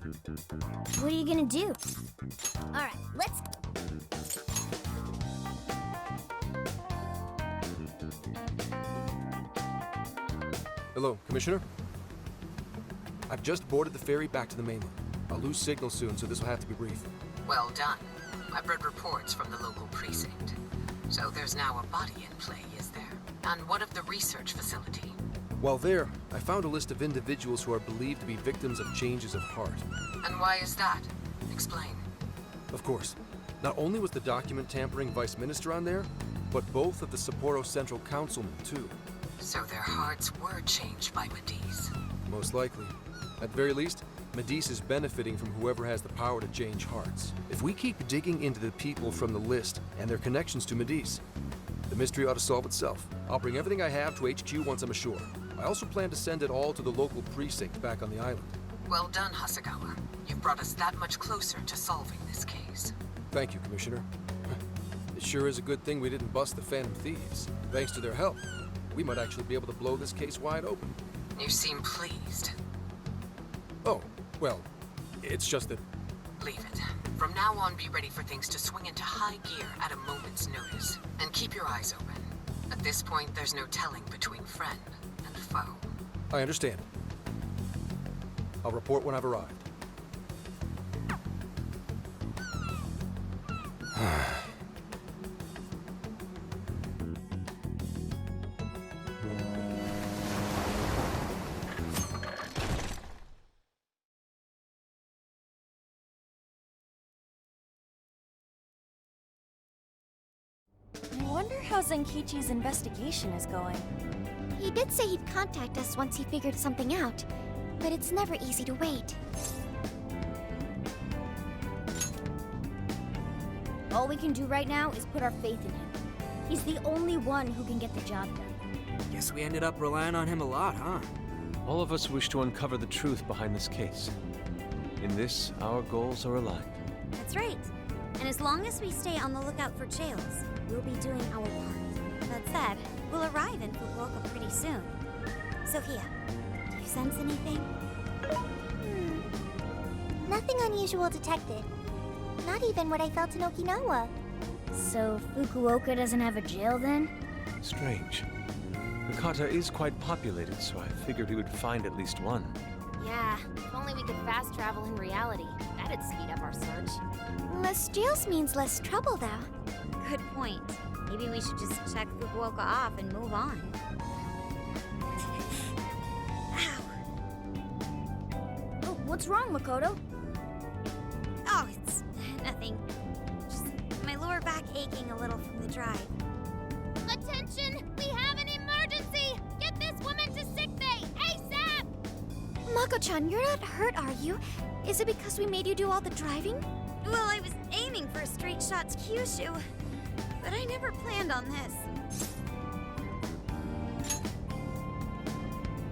What are you gonna do? Alright, let's... Hello, Commissioner. I've just boarded the ferry back to the mainland. I'll lose signal soon, so this will have to be brief. Well done. I've read reports from the local precinct. So there's now a body in play, is there? And what of the research facility? While there, I found a list of individuals who are believed to be victims of changes of heart. And why is that? Explain. Of course. Not only was the document tampering vice minister on there, but both of the Sapporo Central Councilmen, too. So their hearts were changed by Mediz. Most likely. At the very least, Mediz is benefiting from whoever has the power to change hearts. If we keep digging into the people from the list and their connections to Mediz, the mystery ought to solve itself. I'll bring everything I have to HQ once I'm ashore. I also plan to send it all to the local precinct back on the island. Well done, Hasegawa. You've brought us that much closer to solving this case. Thank you, Commissioner. It sure is a good thing we didn't bust the Phantom Thieves. Thanks to their help, we might actually be able to blow this case wide open. You seem pleased. Oh, well, it's just that... Leave it. From now on, be ready for things to swing into high gear at a moment's notice. And keep your eyes open. At this point, there's no telling between friend and foe. I understand. I'll report when I've arrived. I wonder how Zenkichi's investigation is going. He did say he'd contact us once he figured something out, but it's never easy to wait. All we can do right now is put our faith in him. He's the only one who can get the job done. Guess we ended up relying on him a lot, huh? All of us wish to uncover the truth behind this case. In this, our goals are aligned. That's right. And as long as we stay on the lookout for jails, we'll be doing our part. That said, we'll arrive in Fukuoka pretty soon. Sophia, do you sense anything? Nothing unusual detected. Not even what I felt in Okinawa. So Fukuoka doesn't have a jail then? Strange. Hakata is quite populated, so I figured we would find at least one. Yeah, if only we could fast travel in reality. That'd speed up our search. Less jails means less trouble, though. Good point. Maybe we should just check Fukuoka off and move on. Ow. Oh, what's wrong, Makoto? Oh, it's nothing. Just my lower back aching a little from the drive. Attention! We have an emergency! Get this woman to sickbay! ASAP! Mako-chan, you're not hurt, are you? Is it because we made you do all the driving? Well, I was aiming for a straight shot to Kyushu, but I never planned on this.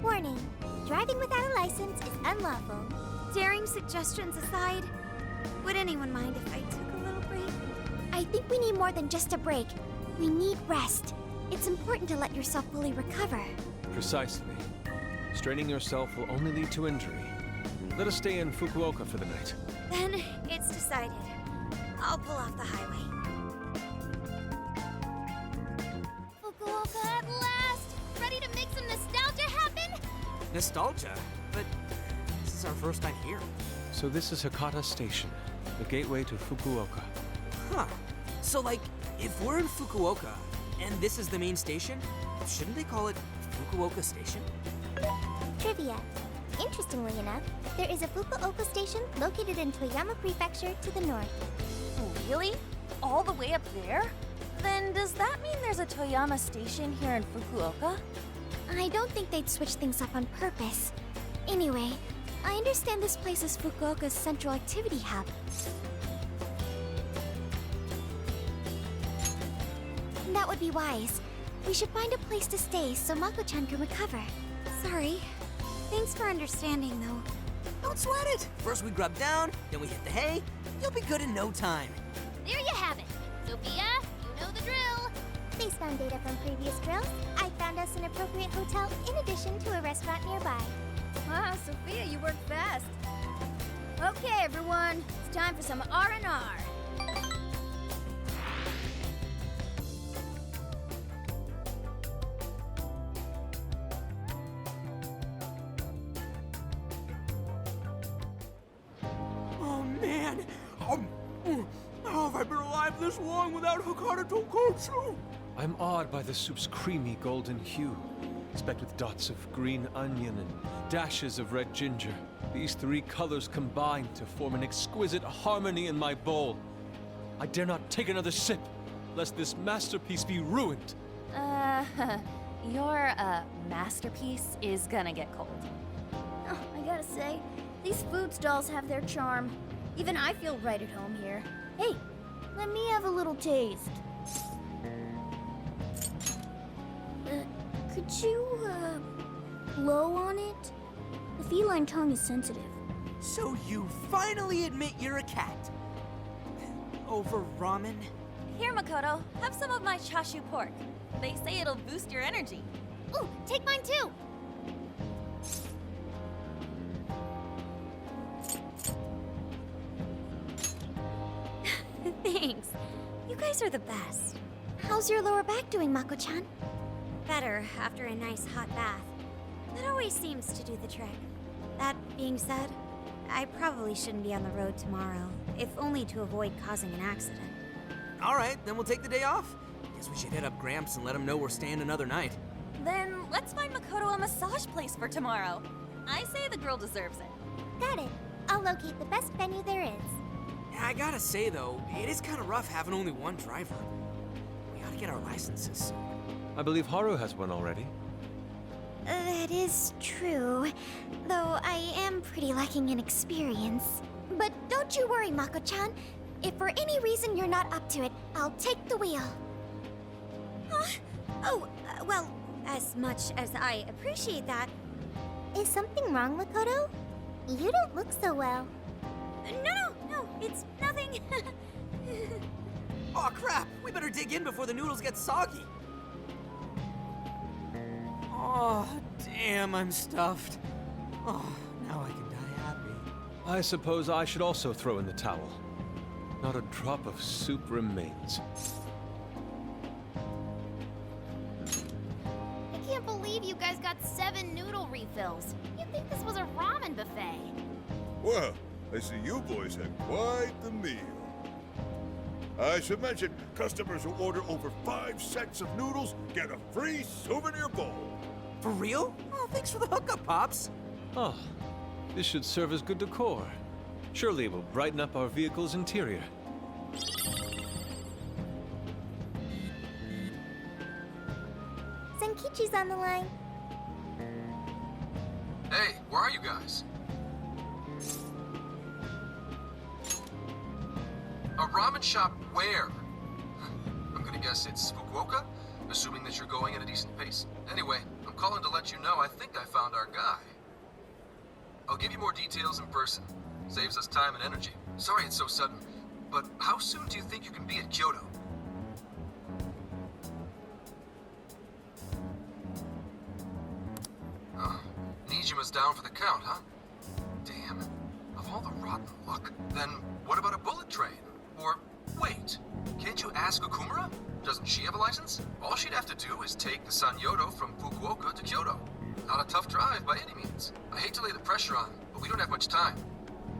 Warning. Driving without a license is unlawful. Daring suggestions aside, would anyone mind if I took a little break? I think we need more than just a break. We need rest. It's important to let yourself fully recover. Precisely. Straining yourself will only lead to injury. Let us stay in Fukuoka for the night. Then it's decided. I'll pull off the highway. Fukuoka at last! Ready to make some nostalgia happen? Nostalgia? But this is our first time here. So this is Hakata Station, the gateway to Fukuoka. Huh. So like, if we're in Fukuoka, and this is the main station, shouldn't they call it Fukuoka Station? Trivia. Interestingly enough, there is a Fukuoka station located in Toyama Prefecture to the north. Really? All the way up there? Then does that mean there's a Toyama station here in Fukuoka? I don't think they'd switch things up on purpose. Anyway, I understand this place is Fukuoka's central activity hub. That would be wise. We should find a place to stay so Mako-chan can recover. Sorry. Thanks for understanding, though. Don't sweat it! First we grub down, then we hit the hay. You'll be good in no time. There you have it. Sophia, you know the drill. Based on data from previous drills, I found us an appropriate hotel in addition to a restaurant nearby. Wow, Sophia, you work fast. Okay, everyone, it's time for some R&R. Oh man! How have I been alive this long without Hakata Tonkotsu? I'm awed by the soup's creamy golden hue, specked with dots of green onion and dashes of red ginger. These three colors combine to form an exquisite harmony in my bowl. I dare not take another sip, lest this masterpiece be ruined. Your, masterpiece is gonna get cold. Oh, I gotta say, these food stalls have their charm. Even I feel right at home here. Hey, let me have a little taste. Could you, blow on it? The feline tongue is sensitive. So you finally admit you're a cat. Over ramen? Here, Makoto, have some of my chashu pork. They say it'll boost your energy. Ooh, take mine too! Thanks. You guys are the best. How's your lower back doing, Mako-chan? Better after a nice hot bath. That always seems to do the trick. That being said, I probably shouldn't be on the road tomorrow, if only to avoid causing an accident. All right, then we'll take the day off. Guess we should hit up Gramps and let him know we're staying another night. Then let's find Makoto a massage place for tomorrow. I say the girl deserves it. Got it. I'll locate the best venue there is. Yeah, I gotta say though, it is kind of rough having only one driver. We ought to get our licenses soon. I believe Haru has one already. That is true, though I am pretty lacking in experience. But don't you worry, Mako-chan. If for any reason you're not up to it, I'll take the wheel. Huh? Oh, well, as much as I appreciate that. Is something wrong, Makoto? You don't look so well. No, it's nothing. Aw, crap! We better dig in before the noodles get soggy. Oh, damn, I'm stuffed. Oh, now I can die happy. I suppose I should also throw in the towel. Not a drop of soup remains. I can't believe you guys got 7 noodle refills. You'd think this was a ramen buffet. Well, I see you boys had quite the meal. I should mention, customers who order over 5 sets of noodles get a free souvenir bowl. For real? Oh, thanks for the hookup, Pops. Oh, this should serve as good decor. Surely it will brighten up our vehicle's interior. Senkichi's on the line. Hey, where are you guys? A ramen shop where? I'm gonna guess it's Fukuoka, assuming that you're going at a decent pace. Anyway, I'm calling to let you know I think I found our guy. I'll give you more details in person. Saves us time and energy. Sorry it's so sudden, but how soon do you think you can be at Kyoto? Nijima's down for the count, huh? Damn. Of all the rotten luck. Then what about a bullet train? Or, wait, can't you ask Okumura? Doesn't she have a license? All she'd have to do is take the Sanyodo from Fukuoka to Kyoto. Not a tough drive by any means. I hate to lay the pressure on, but we don't have much time.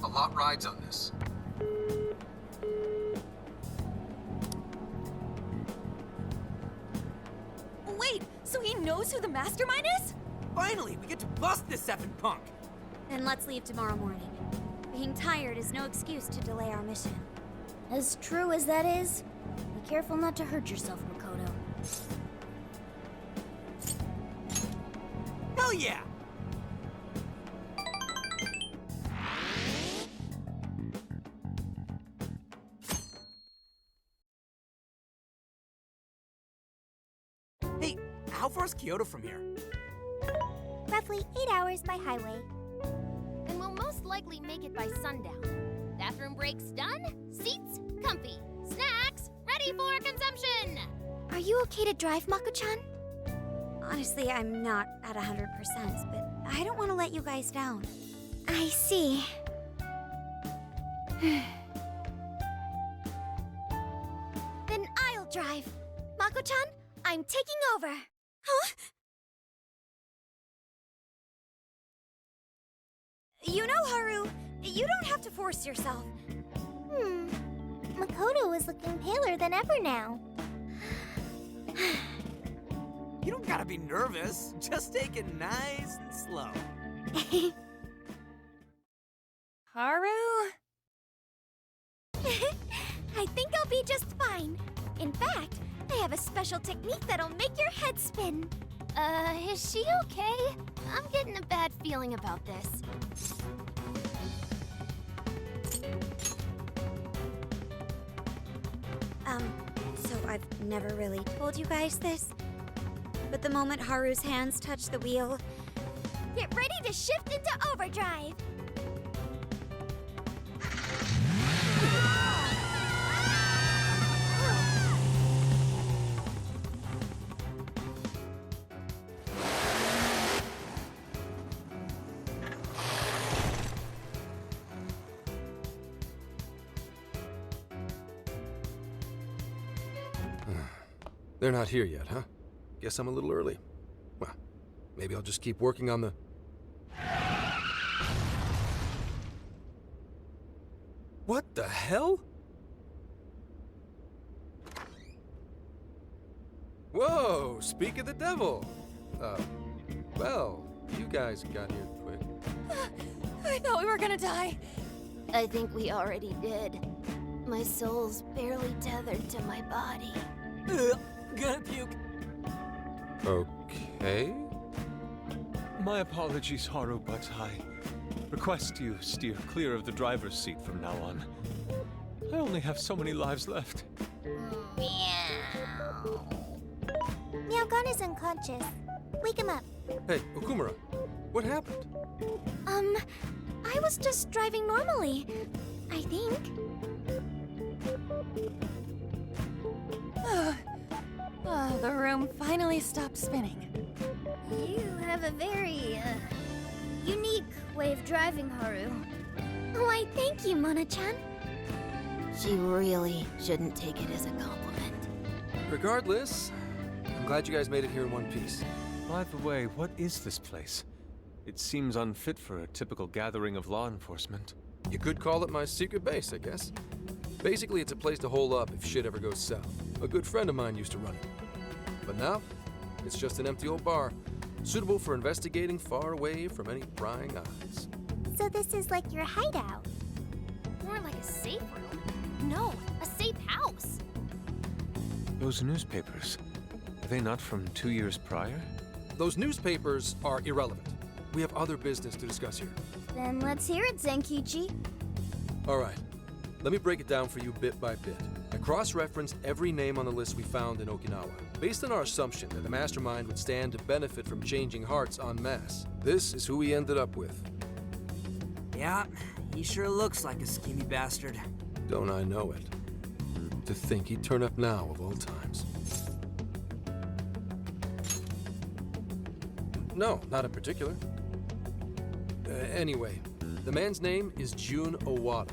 A lot rides on this. Wait, so he knows who the mastermind is? Finally, we get to bust this effing punk. Then let's leave tomorrow morning. Being tired is no excuse to delay our mission. As true as that is, be careful not to hurt yourself, Makoto. Hell yeah! Hey, how far is Kyoto from here? Roughly 8 hours by highway. And we'll most likely make it by sundown. Bathroom breaks done, seats comfy, snacks ready for consumption! Are you okay to drive, Mako-chan? Honestly, I'm not at 100%, but I don't want to let you guys down. I see. Then I'll drive. Mako-chan, I'm taking over. Huh? You know, Haru, you don't have to force yourself. Makoto is looking paler than ever now. You don't gotta be nervous. Just take it nice and slow. Haru? I think I'll be just fine. In fact, I have a special technique that'll make your head spin. Is she okay? I'm getting a bad feeling about this. So I've never really told you guys this, but the moment Haru's hands touch the wheel, Get ready to shift into overdrive. They're not here yet, huh? Guess I'm a little early. Well, maybe I'll just keep working on the... What the hell? Whoa, speak of the devil. Well, you guys got here quick. I thought we were gonna die. I think we already did. My soul's barely tethered to my body. Gonna puke. Okay. My apologies, Haru, but I request you steer clear of the driver's seat from now on. I only have so many lives left. Meowgon is unconscious. Wake him up. Hey, Okumura, what happened? I was just driving normally, I think. The room finally stopped spinning. You have a very, unique way of driving, Haru. Why, thank you, Mona-chan. She really shouldn't take it as a compliment. Regardless, I'm glad you guys made it here in one piece. By the way, what is this place? It seems unfit for a typical gathering of law enforcement. You could call it my secret base, I guess. Basically, it's a place to hole up if shit ever goes south. A good friend of mine used to run it. But now, it's just an empty old bar, suitable for investigating far away from any prying eyes. So this is like your hideout. More like a safe room. No, a safe house. Those newspapers, are they not from 2 years prior? Those newspapers are irrelevant. We have other business to discuss here. Then let's hear it, Zenkichi. All right, let me break it down for you bit by bit. I cross-referenced every name on the list we found in Okinawa, based on our assumption that the mastermind would stand to benefit from changing hearts en masse. This is who we ended up with. Yeah, he sure looks like a schemy bastard. Don't I know it? To think he'd turn up now of all times. No, not in particular. Anyway, the man's name is Jun Owada.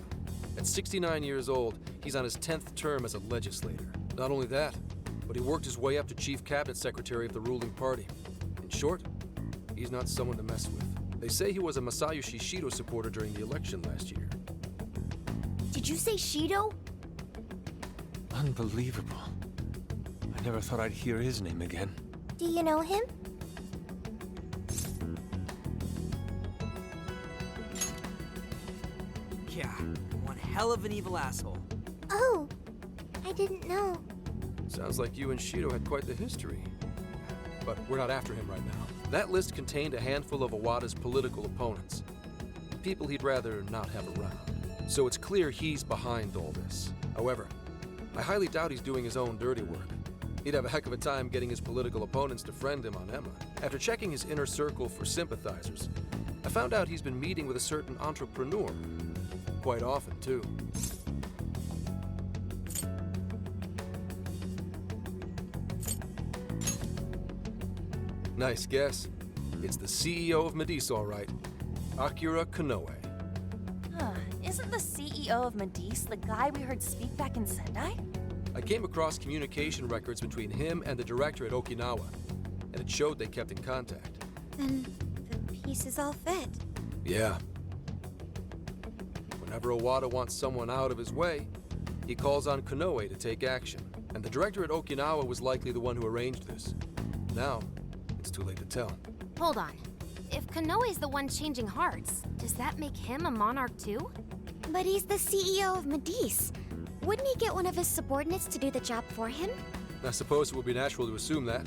At 69 years old, he's on his 10th term as a legislator. Not only that, but he worked his way up to chief cabinet secretary of the ruling party. In short, he's not someone to mess with. They say he was a Masayoshi Shido supporter during the election last year. Did you say Shido? Unbelievable. I never thought I'd hear his name again. Do you know him? Yeah, one hell of an evil asshole. Oh, I didn't know. Sounds like you and Shido had quite the history. But we're not after him right now. That list contained a handful of Owada's political opponents. People he'd rather not have around. So it's clear he's behind all this. However, I highly doubt he's doing his own dirty work. He'd have a heck of a time getting his political opponents to friend him on Emma. After checking his inner circle for sympathizers, I found out he's been meeting with a certain entrepreneur. Quite often, too. Nice guess. It's the CEO of Medice, all right. Akira Konoe. isn't the CEO of Medice the guy we heard speak back in Sendai? I came across communication records between him and the director at Okinawa, and it showed they kept in contact. Then the pieces all fit. Yeah. Whenever Owada wants someone out of his way, he calls on Konoe to take action, and the director at Okinawa was likely the one who arranged this. Now, it's too late to tell. Hold on. If Konoe's the one changing hearts, does that make him a monarch too? But he's the CEO of Medice. Wouldn't he get one of his subordinates to do the job for him? I suppose it would be natural to assume that.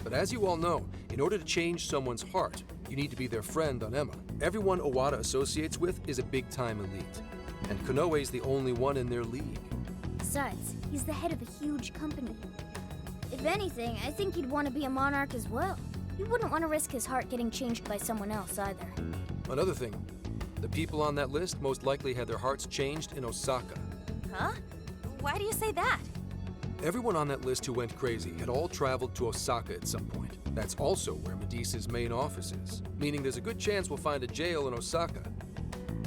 But as you all know, in order to change someone's heart, you need to be their friend on Emma. Everyone Owada associates with is a big-time elite, and Konoe's the only one in their league. Besides, he's the head of a huge company. If anything, I think he'd want to be a monarch as well. He wouldn't want to risk his heart getting changed by someone else either. Another thing, the people on that list most likely had their hearts changed in Osaka. Huh? Why do you say that? Everyone on that list who went crazy had all traveled to Osaka at some point. That's also where Medice's main office is, meaning there's a good chance we'll find a jail in Osaka,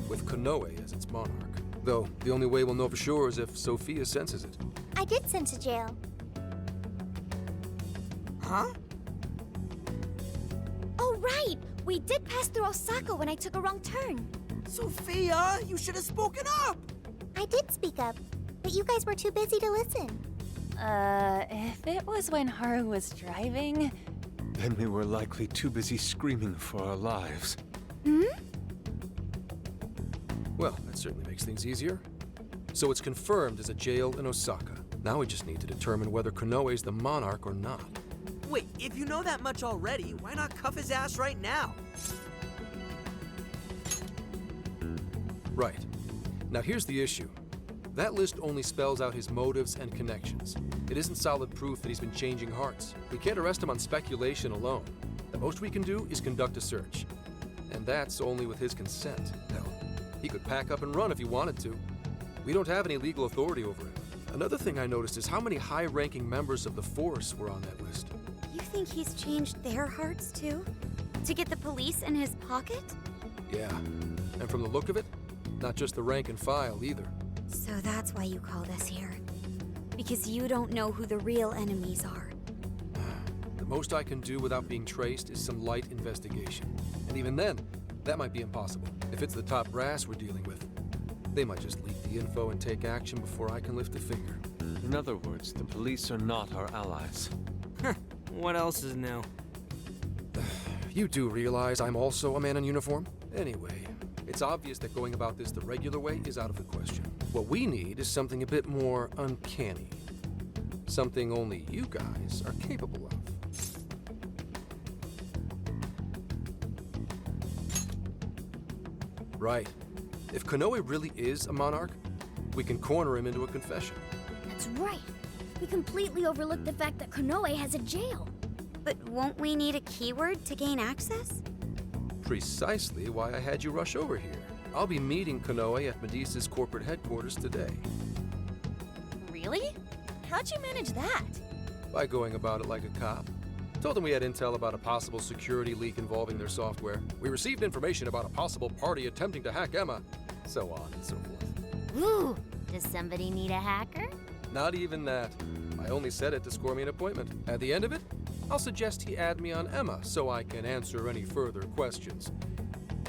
with Konoe as its monarch. Though, the only way we'll know for sure is if Sophia senses it. I did sense a jail. Huh? Oh, right! We did pass through Osaka when I took a wrong turn. Sophia, you should have spoken up! I did speak up, but you guys were too busy to listen. If it was when Haru was driving... Then we were likely too busy screaming for our lives. Well, that certainly makes things easier. So it's confirmed as a jail in Osaka. Now we just need to determine whether Konoe's the monarch or not. Wait, if you know that much already, why not cuff his ass right now? Right. Now here's the issue. That list only spells out his motives and connections. It isn't solid proof that he's been changing hearts. We can't arrest him on speculation alone. The most we can do is conduct a search. And that's only with his consent. Hell, he could pack up and run if he wanted to. We don't have any legal authority over him. Another thing I noticed is how many high-ranking members of the force were on that list. You think he's changed their hearts too? To get the police in his pocket? Yeah, and from the look of it, not just the rank and file either. So that's why you called us here. Because you don't know who the real enemies are. The most I can do without being traced is some light investigation. And even then, that might be impossible. If it's the top brass we're dealing with, they might just leak the info and take action before I can lift a finger. In other words, the police are not our allies. What else is new? You do realize I'm also a man in uniform? Anyway, it's obvious that going about this the regular way is out of the question. What we need is something a bit more uncanny. Something only you guys are capable of. Right. If Konoe really is a monarch, we can corner him into a confession. That's right. We completely overlooked the fact that Konoe has a jail. But won't we need a keyword to gain access? Precisely why I had you rush over here. I'll be meeting Konoe at Medice's corporate headquarters today. Really? How'd you manage that? By going about it like a cop. Told them we had intel about a possible security leak involving their software. We received information about a possible party attempting to hack Emma, so on and so forth. Ooh, does somebody need a hacker? Not even that. I only said it to score me an appointment. At the end of it, I'll suggest he add me on Emma so I can answer any further questions.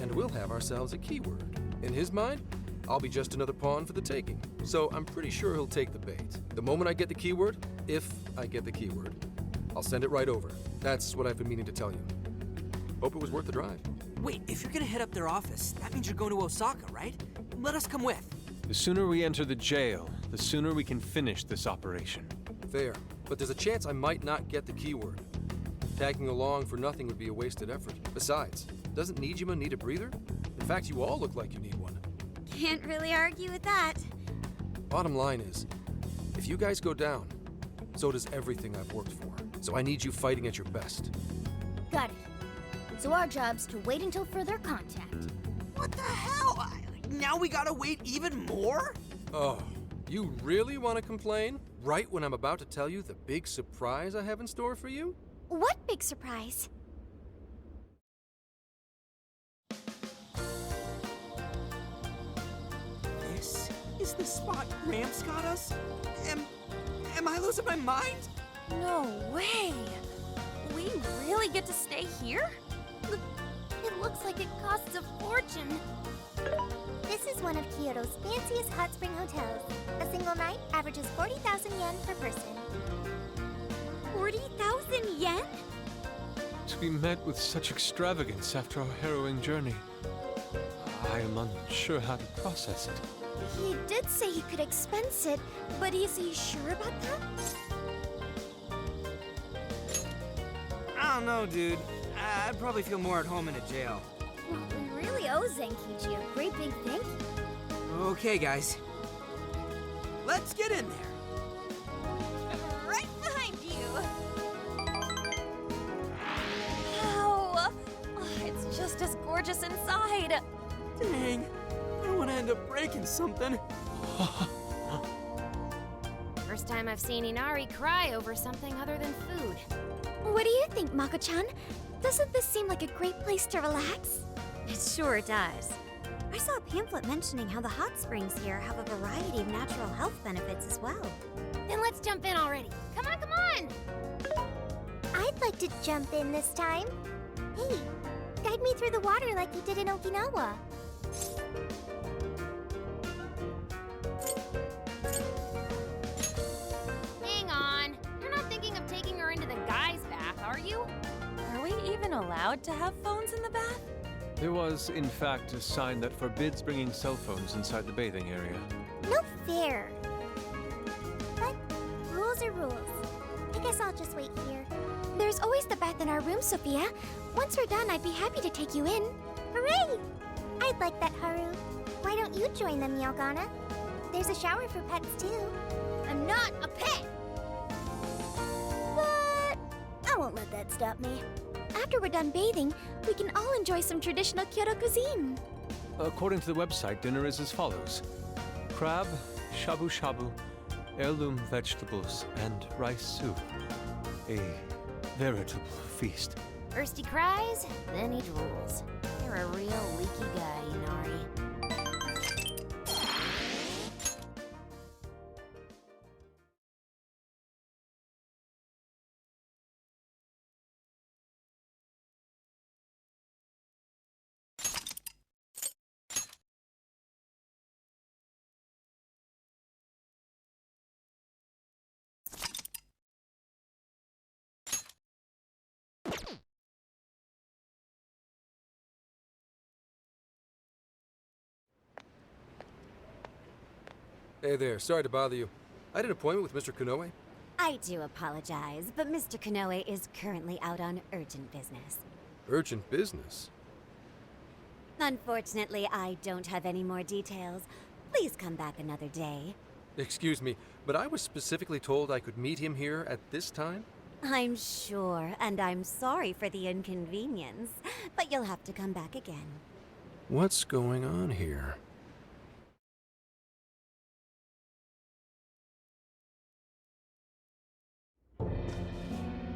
And we'll have ourselves a keyword. In his mind, I'll be just another pawn for the taking. So I'm pretty sure he'll take the bait. The moment I get the keyword, if I get the keyword, I'll send it right over. That's what I've been meaning to tell you. Hope it was worth the drive. Wait, if you're gonna head up their office, that means you're going to Osaka, right? Let us come with. The sooner we enter the jail, the sooner we can finish this operation. Fair, but there's a chance I might not get the keyword. Tagging along for nothing would be a wasted effort. Besides, doesn't Nijima need a breather? In fact, you all look like you need one. Can't really argue with that. Bottom line is, if you guys go down, so does everything I've worked for. So I need you fighting at your best. Got it. So our job's to wait until further contact. What the hell? Now we gotta wait even more? Oh, you really want to complain? Right when I'm about to tell you the big surprise I have in store for you? What big surprise? Is the spot Gramps got us? Am I losing my mind? No way! We really get to stay here? It looks like it costs a fortune. This is one of Kyoto's fanciest hot spring hotels. A single night averages 40,000 yen per person. 40,000 yen? To be met with such extravagance after our harrowing journey, I am unsure how to process it. He did say he could expense it, but is he sure about that? I don't know, dude. I'd probably feel more at home in a jail. We really owe Zenkichi a great big thank you. Okay, guys. Let's get in there. Right behind you! Wow! It's just as gorgeous inside! Dang. I don't want to end up breaking something. First time I've seen Inari cry over something other than food. What do you think, Mako-chan? Doesn't this seem like a great place to relax? It sure does. I saw a pamphlet mentioning how the hot springs here have a variety of natural health benefits as well. Then let's jump in already. Come on, come on! I'd like to jump in this time. Hey, guide me through the water like you did in Okinawa. Hang on. You're not thinking of taking her into the guys' bath, are you? Are we even allowed to have phones in the bath? There was, in fact, a sign that forbids bringing cell phones inside the bathing area. No fair. But rules are rules. I guess I'll just wait here. There's always the bath in our room, Sophia. Once we're done, I'd be happy to take you in. Hooray! I'd like that, Haru. Why don't you join them, Yelgana? There's a shower for pets, too. I'm not a pet! But I won't let that stop me. After we're done bathing, we can all enjoy some traditional Kyoto cuisine. According to the website, dinner is as follows: crab, shabu shabu, heirloom vegetables, and rice soup. A veritable feast. First he cries, then he drools. You're a real leaky guy, Inari. Hey there, sorry to bother you. I had an appointment with Mr. Konoe. I do apologize, but Mr. Konoe is currently out on urgent business. Urgent business? Unfortunately, I don't have any more details. Please come back another day. Excuse me, but I was specifically told I could meet him here at this time? I'm sure, and I'm sorry for the inconvenience, but you'll have to come back again. What's going on here?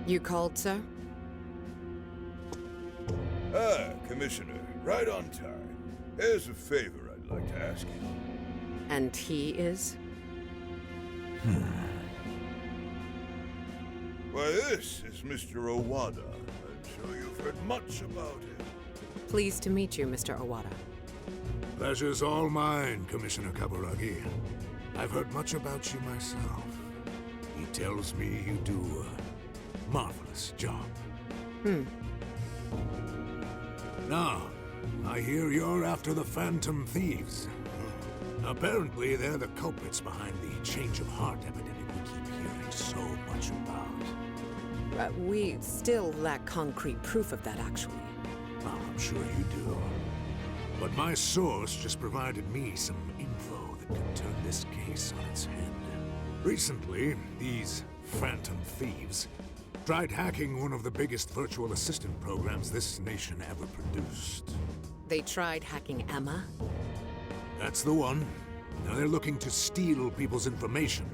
You called, sir? Ah, Commissioner, right on time. There's a favor I'd like to ask you. And he is? Why, this is Mr. Owada. I'm sure you've heard much about him. Pleased to meet you, Mr. Owada. Pleasure's all mine, Commissioner Kaburagi. I've heard much about you myself. He tells me you do a marvelous job. Now, I hear you're after the Phantom Thieves. Apparently, they're the culprits behind the change of heart epidemic we keep hearing so much about. We still lack concrete proof of that, actually. Well, I'm sure you do. But my source just provided me some info that could turn this case on its head. Recently, these Phantom Thieves tried hacking one of the biggest virtual assistant programs this nation ever produced. They tried hacking Emma? That's the one. Now they're looking to steal people's information,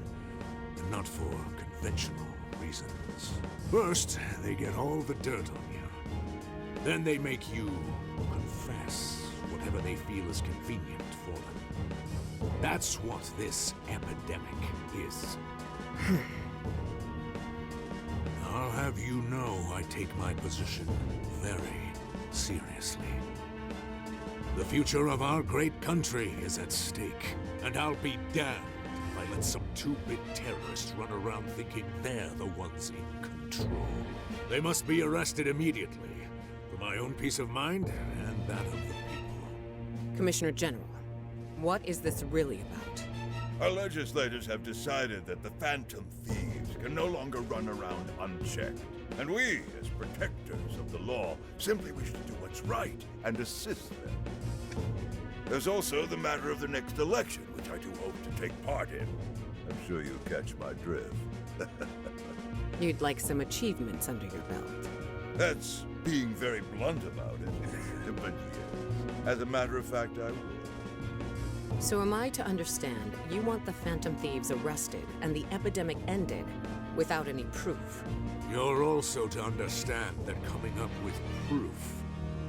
and not for conventional reasons. First, they get all the dirt on you. Then they make you confess whatever they feel is convenient for them. That's what this epidemic is. I'll have you know I take my position very seriously. The future of our great country is at stake, and I'll be damned if I let some two-bit terrorists run around thinking they're the ones in control. They must be arrested immediately, for my own peace of mind and that of the people. Commissioner General, what is this really about? Our legislators have decided that the Phantom Thieves can no longer run around unchecked. And we, as protectors of the law, simply wish to do what's right and assist them. There's also the matter of the next election, which I do hope to take part in. I'm sure you catch my drift. You'd like some achievements under your belt. That's being very blunt about it. But yes, as a matter of fact, I will. So am I to understand you want the Phantom Thieves arrested and the epidemic ended without any proof? You're also to understand that coming up with proof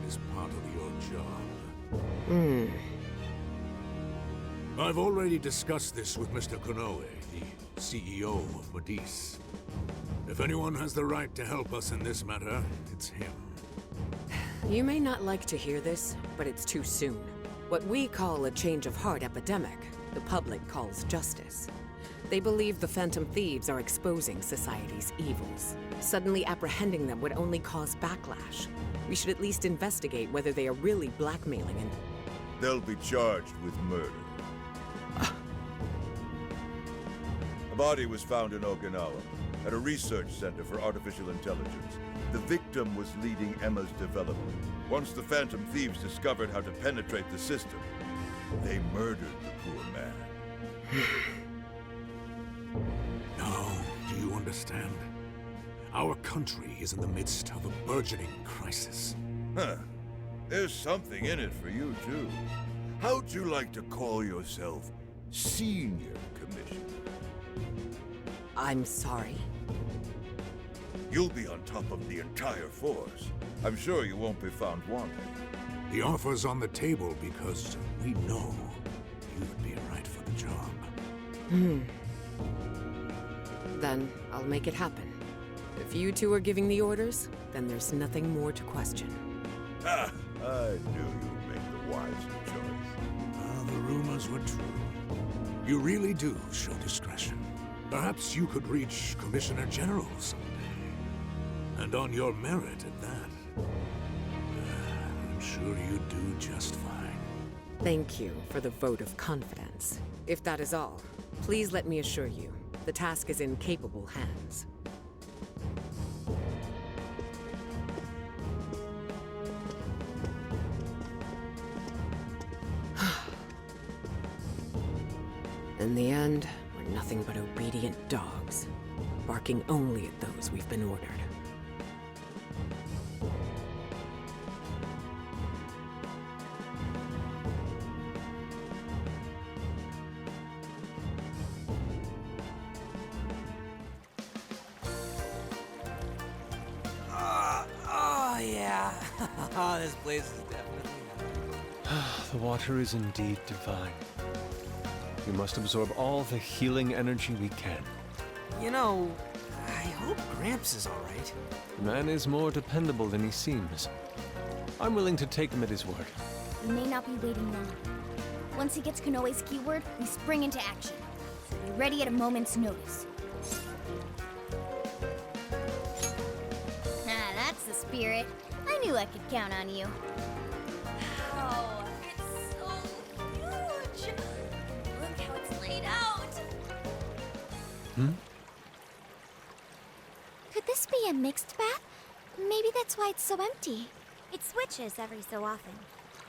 is part of your job. I've already discussed this with Mr. Konoe, the CEO of Medis. If anyone has the right to help us in this matter, it's him. You may not like to hear this, but it's too soon. What we call a change of heart epidemic, the public calls justice. They believe the Phantom Thieves are exposing society's evils. Suddenly apprehending them would only cause backlash. We should at least investigate whether they are really blackmailing and... They'll be charged with murder. A body was found in Okinawa, at a research center for artificial intelligence. The victim was leading Emma's development. Once the Phantom Thieves discovered how to penetrate the system, they murdered the poor man. Now, do you understand? Our country is in the midst of a burgeoning crisis. Huh. There's something in it for you, too. How'd you like to call yourself Senior Commissioner? I'm sorry. You'll be on top of the entire force. I'm sure you won't be found wanting. The offer's on the table because we know you'd be right for the job. Then I'll make it happen. If you two are giving the orders, then there's nothing more to question. Ah, I knew you'd make the wiser choice. The rumors were true. You really do show discretion. Perhaps you could reach Commissioner General someday. And on your merit at that. I'm sure you'd do just fine. Thank you for the vote of confidence. If that is all, please let me assure you, the task is in capable hands. In the end, we're nothing but obedient dogs, barking only at those we've been ordered. Oh, yeah. This place is definitely nice. The water is indeed divine. We must absorb all the healing energy we can. You know, I hope Gramps is all right. The man is more dependable than he seems. I'm willing to take him at his word. We may not be waiting long. Once he gets Konoe's keyword, we spring into action. So be ready at a moment's notice. Ah, that's the spirit. I knew I could count on you. Wow, it's so huge! Look how it's laid out! Could this be a mixed bath? Maybe that's why it's so empty. It switches every so often.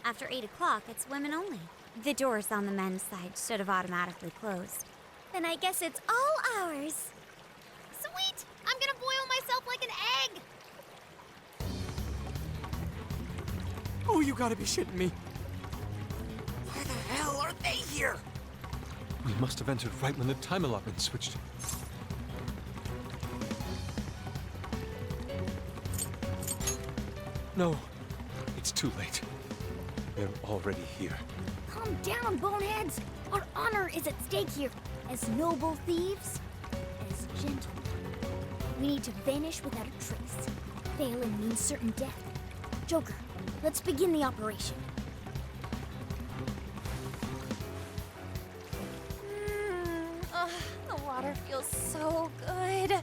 After 8 o'clock, it's women only. The doors on the men's side should have automatically closed. Then I guess it's all ours. Sweet! I'm gonna boil myself like an egg! Oh, you gotta be shitting me. Why the hell are they here? We must have entered right when the time allotment switched. No, it's too late. They're already here. Calm down, boneheads. Our honor is at stake here. As noble thieves, as gentlemen. We need to vanish without a trace. Failing means certain death. Joker, let's begin the operation. The water feels so good.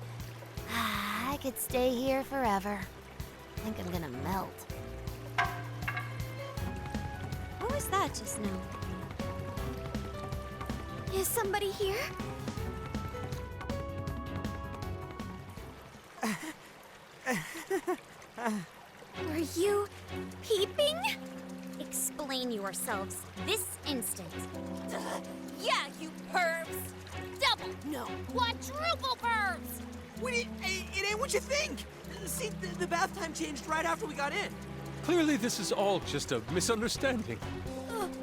I could stay here forever. I think I'm gonna melt. What was that just now? Is somebody here? Were you peeping? Explain yourselves this instant. Yeah, you pervs! Double, no, quadruple pervs! Wait, it ain't what you think! See, the bath time changed right after we got in. Clearly, this is all just a misunderstanding.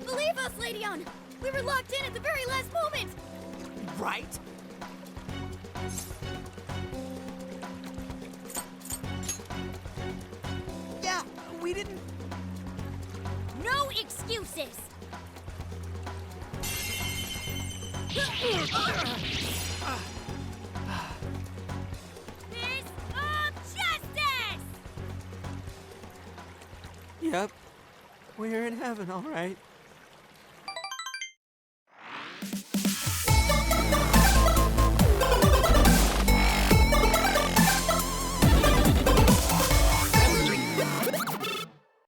Believe us, Lady On! We were locked in at the very last moment! Right? Yeah, we didn't... No excuses! Fist of justice! Yep. We're in heaven, all right.